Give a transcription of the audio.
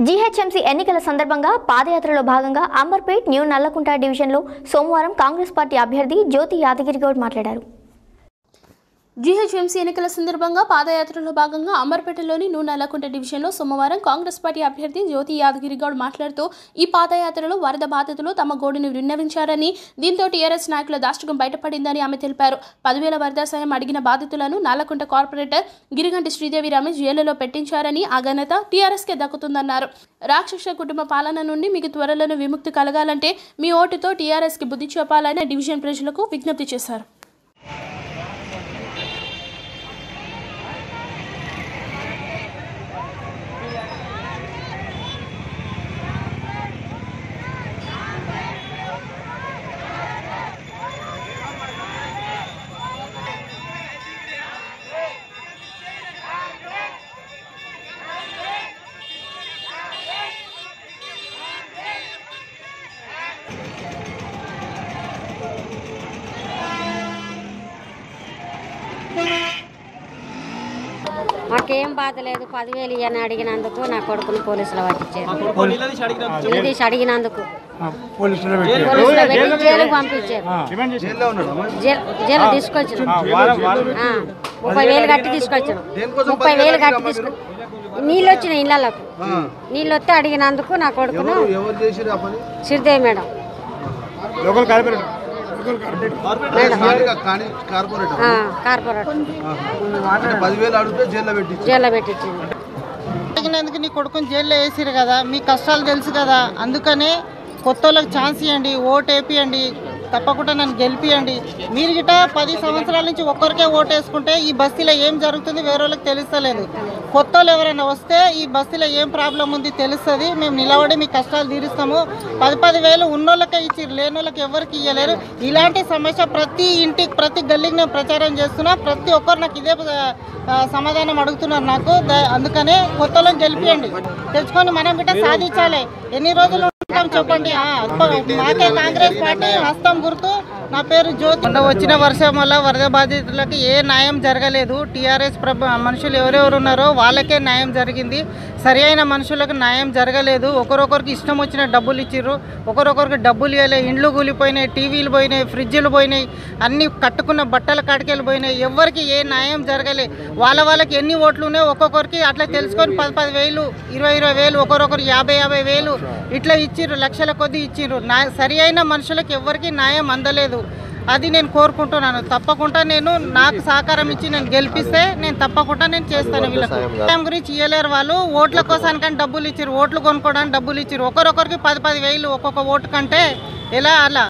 GHMC ఎన్నికల సందర్భంగా పాదయాత్రలో భాగంగా అంబర్పేట్ న్యూ నల్లకుంట డివిజన్లో సోమవారం కాంగ్రెస్ పార్టీ అభ్యర్థి జ్యోతి యాదగిరి గౌడ్ మాట్లాడారు. జీహెచ్ఎంసీ ఎన్నికల సందర్భంగా పాదయాత్రలో భాగంగా అంబర్పేటలోని న్యూ నల్లకుంట డివిజన్లో సోమవారం కాంగ్రెస్ పార్టీ అభ్యర్థి జ్యోతి యాదగిరి గౌడ్ మాట్లాడుతూ ఈ పాదయాత్రలో వరద బాధితులు తమ గోడును విన్నవించారని, దీంతో టీఆర్ఎస్ నాయకుల దాష్టికం బయటపడిందని ఆమె తెలిపారు. 10,000 వరద సాయం అడిగిన బాధితులను నల్లకుంట కార్పొరేటర్ గిరిగంటి శ్రీదేవి రమేష్ జైలులో పెట్టించారని, ఆ ఘనత టీఆర్ఎస్కే దక్కుతుందన్నారు. రాక్షస కుటుంబ పాలన నుండి మీకు త్వరలోనే విముక్తి కలగాలంటే మీ ఓటుతో టీఆర్ఎస్కి బుద్ధి చెప్పాలని డివిజన్ ప్రజలకు విజ్ఞప్తి చేశారు. మాకేం బాధ లేదు. 10,000 ఇవ్వని అడిగినందుకు నా కొడుకుని పోలీసులు పట్టించారు. నిలదీసి అడిగినందుకు పోలీసులు పెట్టి జైలుకు పంపించారు. జైలు తీసుకొచ్చారు. 30,000 కట్టి తీసుకొచ్చాను. 30,000 కట్టి తీసుకొ నీళ్ళు వచ్చినాయి ఇళ్ళకు. నీళ్ళు వస్తే అడిగినందుకు నా కొడుకును శ్రీదేవి మేడం జైల్లో పెట్టించింది. అడిగినందుకు నీ కొడుకుని జైల్లో వేసిరు కదా, మీ కష్టాలు తెలుసు కదా, అందుకనే కొత్త వాళ్ళకి ఛాన్స్ ఇవ్వండి, ఓటు వేపియండి, తప్పకుండా నన్ను గెలిపియండి. మీరు గిట 10 సంవత్సరాల నుంచి ఒక్కరికే ఓటు వేసుకుంటే ఈ బస్తీలో ఏం జరుగుతుంది వేరే వాళ్ళకి తెలుస్తలేదు. కొత్త వాళ్ళు ఎవరైనా వస్తే ఈ బస్తీలో ఏం ప్రాబ్లం ఉంది తెలుస్తుంది. మేము నిలబడి మీ కష్టాలు తీరుస్తాము. 10,000 ఉన్నోళ్ళకే ఇచ్చిరు, లేని వాళ్ళకి ఎవరికి ఇవ్వలేరు. ఇలాంటి సమస్య ప్రతి ఇంటికి ప్రతి గల్లీకి నేను ప్రచారం చేస్తున్నా. ప్రతి ఒక్కరు నాకు ఇదే సమాధానం అడుగుతున్నారు నాకు. అందుకనే కొత్త వాళ్ళని గెలిపియండి, తెచ్చుకొని మనం గిట సాధించాలి. ఎన్ని రోజులు ఉంటాం చెప్పండి. మాకే కాంగ్రెస్ పార్టీ హస్తం గుర్తు. నా పేరు జ్యోతి. వచ్చిన వర్షం వల్ల వరద బాధితులకు ఏ న్యాయం జరగలేదు. టీఆర్ఎస్ మనుషులు ఎవరెవరు ఉన్నారో వాళ్ళకే న్యాయం జరిగింది. సరి అయిన మనుషులకు న్యాయం జరగలేదు. ఒకరొకరికి ఇష్టం వచ్చిన డబ్బులు ఇచ్చిర్రు, ఒకరొకరికి డబ్బులు ఇవ్వలే. ఇండ్లు కూలిపోయినాయి, టీవీలు పోయినాయి, ఫ్రిడ్జ్లు పోయినాయి, అన్ని కట్టుకున్న బట్టల కాటికెళ్ళి పోయినాయి. ఎవరికి ఏ న్యాయం జరగలే. వాళ్ళకి ఎన్ని ఓట్లు ఉన్నాయో ఒక్కొక్కరికి అట్లా తెలుసుకొని 10,000, 20,000, ఒకరొకరు 50,000 ఇట్లా ఇచ్చిర్రు. లక్షల కొద్దీ ఇచ్చిర్రు. సరి అయిన మనుషులకు ఎవరికి న్యాయం అందలేదు. అది నేను కోరుకుంటున్నాను. తప్పకుండా నేను నాకు సహకారం ఇచ్చి నేను గెలిపిస్తే నేను తప్పకుండా నేను చేస్తాను. వీళ్ళకి న్యాయం గురించి ఇవ్వలేరు. వాళ్ళు ఓట్ల కోసానికని డబ్బులు ఇచ్చారు, ఓట్లు కొనుక్కోవడానికి డబ్బులు ఇచ్చారు. ఒకరొకరికి 10,000 ఒక్కొక్క ఓటు కంటే ఎలా అలా